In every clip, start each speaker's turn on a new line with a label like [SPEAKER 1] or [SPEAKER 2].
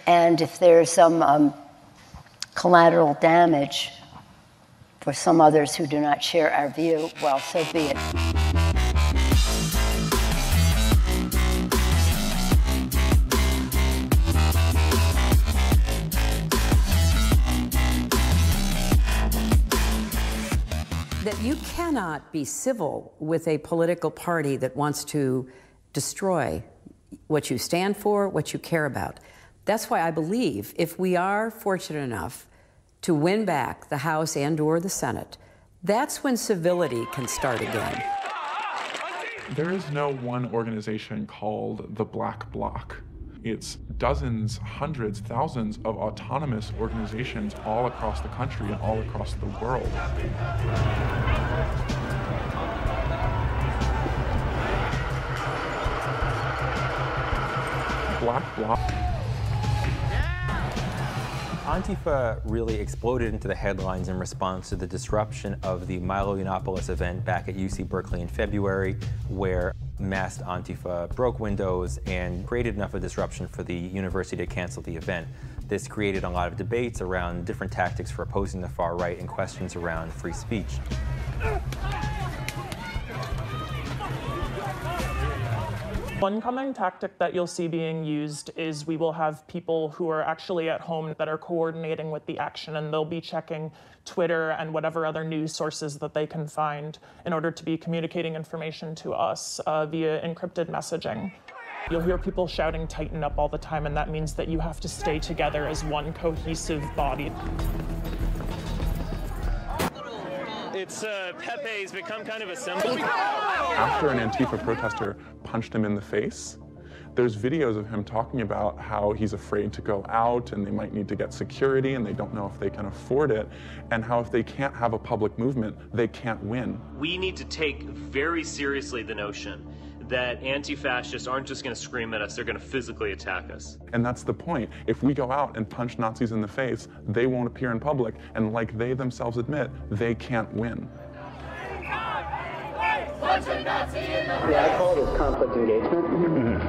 [SPEAKER 1] And if there's some collateral damage for some others who do not share our view, well, so be it.
[SPEAKER 2] That you cannot be civil with a political party that wants to destroy what you stand for, what you care about. That's why I believe if we are fortunate enough to win back the House and/or the Senate, that's when civility can start again.
[SPEAKER 3] There is no one organization called the Black Bloc. It's dozens, hundreds, thousands of autonomous organizations all across the country and all across the world. Black Bloc.
[SPEAKER 4] Antifa really exploded into the headlines in response to the disruption of the Milo Yiannopoulos event back at UC Berkeley in February, where masked Antifa broke windows and created enough of a disruption for the university to cancel the event. This created a lot of debates around different tactics for opposing the far right and questions around free speech.
[SPEAKER 5] One common tactic that you'll see being used is we will have people who are actually at home that are coordinating with the action, and they'll be checking Twitter and whatever other news sources that they can find in order to be communicating information to us via encrypted messaging. You'll hear people shouting "tighten up" all the time, and that means that you have to stay together as one cohesive body.
[SPEAKER 6] It's Pepe's become kind of a symbol.
[SPEAKER 3] After an Antifa protester punched him in the face, there's videos of him talking about how he's afraid to go out and they might need to get security and they don't know if they can afford it, and how if they can't have a public movement, they can't win.
[SPEAKER 6] We need to take very seriously the notion that anti-fascists aren't just going to scream at us, they're going to physically attack us.
[SPEAKER 3] And that's the point. If we go out and punch Nazis in the face, they won't appear in public, and like they themselves admit, they can't win.
[SPEAKER 7] Yeah, I call this conflict engagement.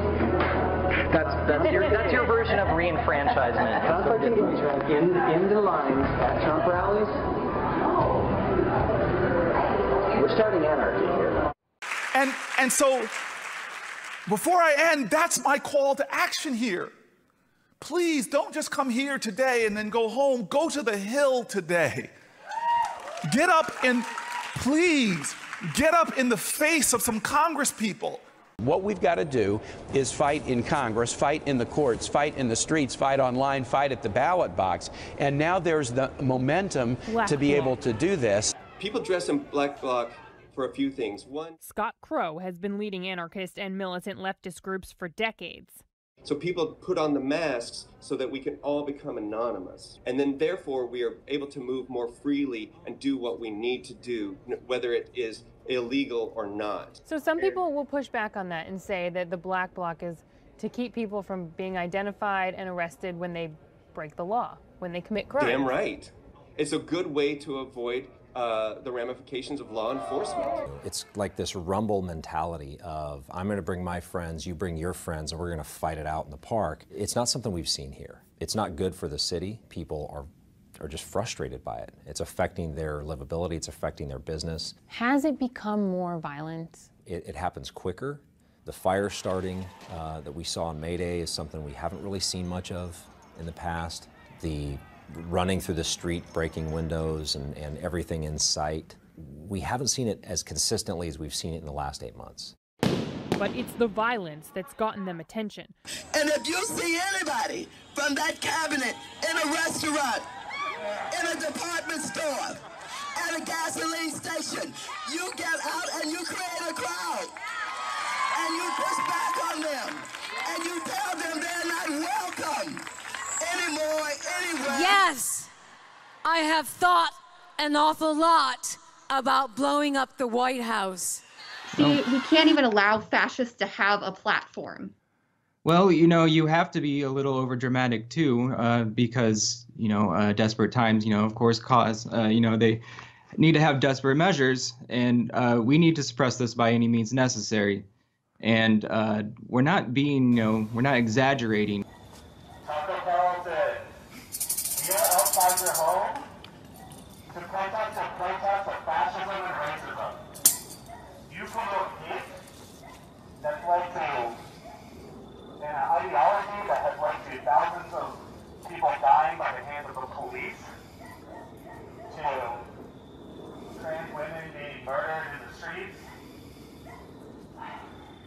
[SPEAKER 7] That's your version of re-enfranchisement. Conflict engagement in the lines at Trump rallies. We're starting anarchy here.
[SPEAKER 8] And so, before I end, that's my call to action here. Please don't just come here today and then go home. Go to the Hill today. Get up and please get up in the face of some Congress people.
[SPEAKER 9] What we've got to do is fight in Congress, fight in the courts, fight in the streets, fight online, fight at the ballot box. And now there's the momentum to be able to do this.
[SPEAKER 10] People dress in Black Bloc for a few things. One,
[SPEAKER 11] Scott Crow has been leading anarchist and militant leftist groups for decades.
[SPEAKER 10] So people put on the masks so that we can all become anonymous. And then therefore we are able to move more freely and do what we need to do, whether it is illegal or not.
[SPEAKER 11] So some people will push back on that and say that the Black Bloc is to keep people from being identified and arrested when they break the law, when they commit crimes.
[SPEAKER 10] Damn right. It's a good way to avoid the ramifications of law enforcement.
[SPEAKER 12] It's like this rumble mentality of, I'm going to bring my friends, you bring your friends, and we're going to fight it out in the park. It's not something we've seen here. It's not good for the city. People are just frustrated by it. It's affecting their livability. It's affecting their business.
[SPEAKER 11] Has it become more violent?
[SPEAKER 12] It happens quicker. The fire starting that we saw on May Day is something we haven't really seen much of in the past. The running through the street, breaking windows and everything in sight. We haven't seen it as consistently as we've seen it in the last 8 months.
[SPEAKER 11] But it's the violence that's gotten them attention.
[SPEAKER 13] And if you see anybody from that cabinet in a restaurant, in a department store, at a gasoline station, you get out and you create a crowd. And you push back on them. And you tell them they're not welcome anymore, anywhere.
[SPEAKER 14] Yes, I have thought an awful lot about blowing up the White House.
[SPEAKER 15] We can't even allow fascists to have a platform.
[SPEAKER 16] Well, you have to be a little overdramatic too, because, desperate times, of course, they need to have desperate measures, and we need to suppress this by any means necessary. And we're not exaggerating.
[SPEAKER 17] your home to protest of fascism and racism. You promote hate that's led to an ideology that has led to thousands of people dying by the hands of the police, to trans women being murdered in the streets.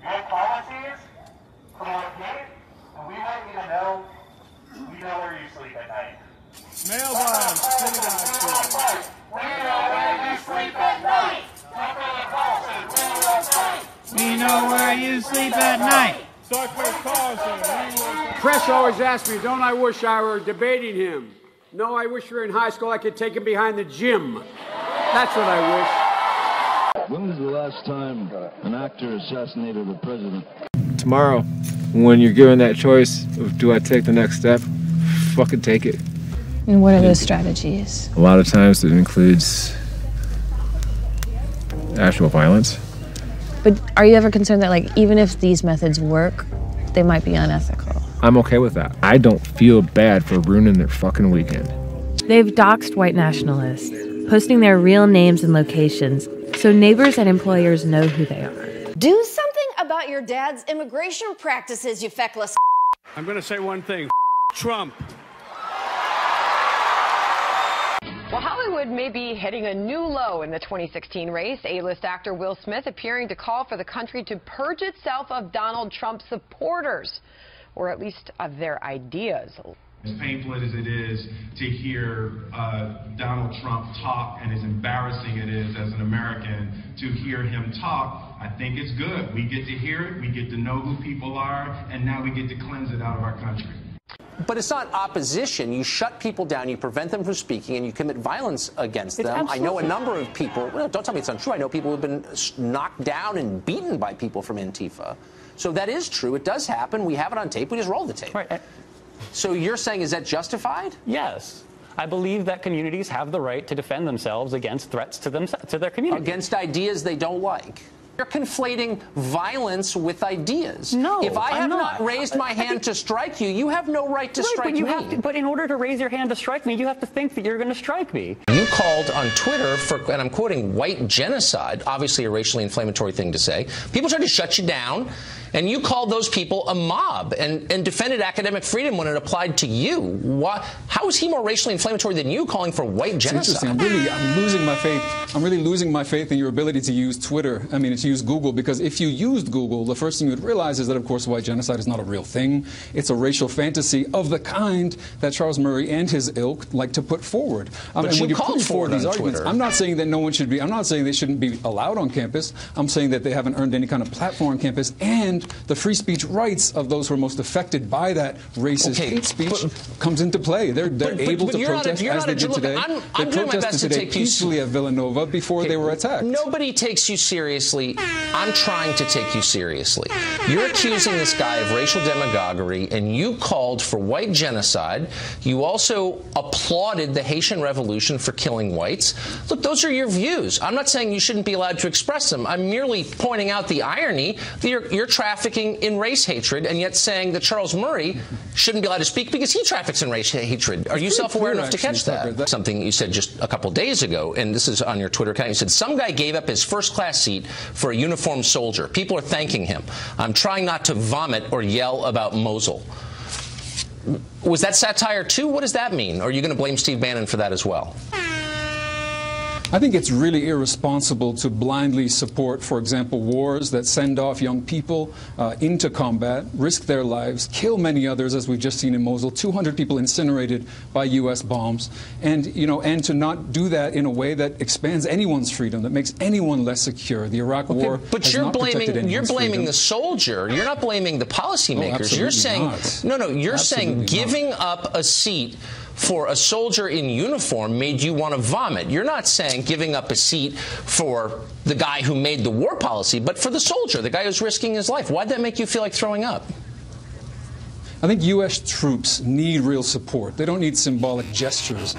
[SPEAKER 17] Your policies promote hate, and we don't even know, we know where you sleep at night.
[SPEAKER 18] Mailbox,
[SPEAKER 17] we know where you sleep at night.
[SPEAKER 18] we know where you sleep at night.
[SPEAKER 19] Press always asks me, don't I wish I were debating him? No, I wish we were in high school, I could take him behind the gym. That's what I wish.
[SPEAKER 20] When was the last time an actor assassinated a president?
[SPEAKER 21] Tomorrow, when you're given that choice of do I take the next step, fucking take it.
[SPEAKER 22] And what are those strategies?
[SPEAKER 21] A lot of times it includes actual violence.
[SPEAKER 22] But are you ever concerned that, like, even if these methods work, they might be unethical?
[SPEAKER 21] I'm okay with that. I don't feel bad for ruining their fucking weekend.
[SPEAKER 23] They've doxed white nationalists, posting their real names and locations so neighbors and employers know who they are.
[SPEAKER 24] Do something about your dad's immigration practices, you feckless.
[SPEAKER 19] I'm gonna say one thing, Trump.
[SPEAKER 25] Well, Hollywood may be hitting a new low in the 2016 race. A-list actor Will Smith appearing to call for the country to purge itself of Donald Trump supporters, or at least of their ideas.
[SPEAKER 26] As painful as it is to hear Donald Trump talk, and as embarrassing it is as an American to hear him talk, I think it's good. We get to hear it, we get to know who people are, and now we get to cleanse it out of our country.
[SPEAKER 27] But it's not opposition. You shut people down, you prevent them from speaking, and you commit violence against them. I know a number of people, well, don't tell me it's untrue, I know people who have been knocked down and beaten by people from Antifa. So that is true. It does happen. We have it on tape. We just roll the tape.
[SPEAKER 28] Right.
[SPEAKER 27] So you're saying, is that justified?
[SPEAKER 28] Yes. I believe that communities have the right to defend themselves against threats to their community.
[SPEAKER 27] Against ideas they don't like. You're conflating violence with ideas.
[SPEAKER 28] No,
[SPEAKER 27] if I have
[SPEAKER 28] I'm
[SPEAKER 27] not raised my hand to strike you, you have no right to strike me.
[SPEAKER 28] But in order to raise your hand to strike me, you have to think that you're going to strike me.
[SPEAKER 27] You called on Twitter for, and I'm quoting, white genocide, obviously a racially inflammatory thing to say. People tried to shut you down, and you called those people a mob and defended academic freedom when it applied to you. How is he more racially inflammatory than you calling for white genocide?
[SPEAKER 29] It's interesting. I'm losing my faith. I'm really losing my faith in your ability to use Twitter. I mean, to use Google, because if you used Google, the first thing you would realize is that, of course, white genocide is not a real thing. It's a racial fantasy of the kind that Charles Murray and his ilk like to put forward.
[SPEAKER 27] But
[SPEAKER 29] and
[SPEAKER 27] you
[SPEAKER 29] when you
[SPEAKER 27] called
[SPEAKER 29] put forward these arguments,
[SPEAKER 27] Twitter.
[SPEAKER 29] I'm not saying that no one should be. I'm not saying they shouldn't be allowed on campus. I'm saying that they haven't earned any kind of platform on campus, and the free speech rights of those who are most affected by that racist hate speech comes into play. They're able to protest as they did today. They protested today peacefully at Villanova before they were attacked.
[SPEAKER 27] Nobody takes you seriously. I'm trying to take you seriously. You're accusing this guy of racial demagoguery, and you called for white genocide. You also applauded the Haitian Revolution for killing whites. Look, those are your views. I'm not saying you shouldn't be allowed to express them. I'm merely pointing out the irony that you're trafficking in race hatred, and yet saying that Charles Murray shouldn't be allowed to speak because he traffics in race hatred. Are you self-aware enough to catch that? Something you said just a couple days ago, and this is on your Twitter account. You said, some guy gave up his first-class seat for a uniformed soldier. People are thanking him. I'm trying not to vomit or yell about Mosul. Was that satire too? What does that mean? Or are you going to blame Steve Bannon for that as well?
[SPEAKER 29] I think it's really irresponsible to blindly support, for example, wars that send off young people into combat, risk their lives, kill many others, as we've just seen in Mosul, 200 people incinerated by U.S. bombs, and to not do that in a way that expands anyone's freedom, that makes anyone less secure. The Iraq War
[SPEAKER 27] but
[SPEAKER 29] has
[SPEAKER 27] you're
[SPEAKER 29] not protected anyone's
[SPEAKER 27] blaming
[SPEAKER 29] freedom.
[SPEAKER 27] the soldier. You're not blaming the policymakers. You're saying You're saying giving up a seat for a soldier in uniform made you want to vomit. You're not saying giving up a seat for the guy who made the war policy, but for the soldier, the guy who's risking his life. Why'd that make you feel like throwing up?
[SPEAKER 29] I think U.S. troops need real support. They don't need symbolic gestures.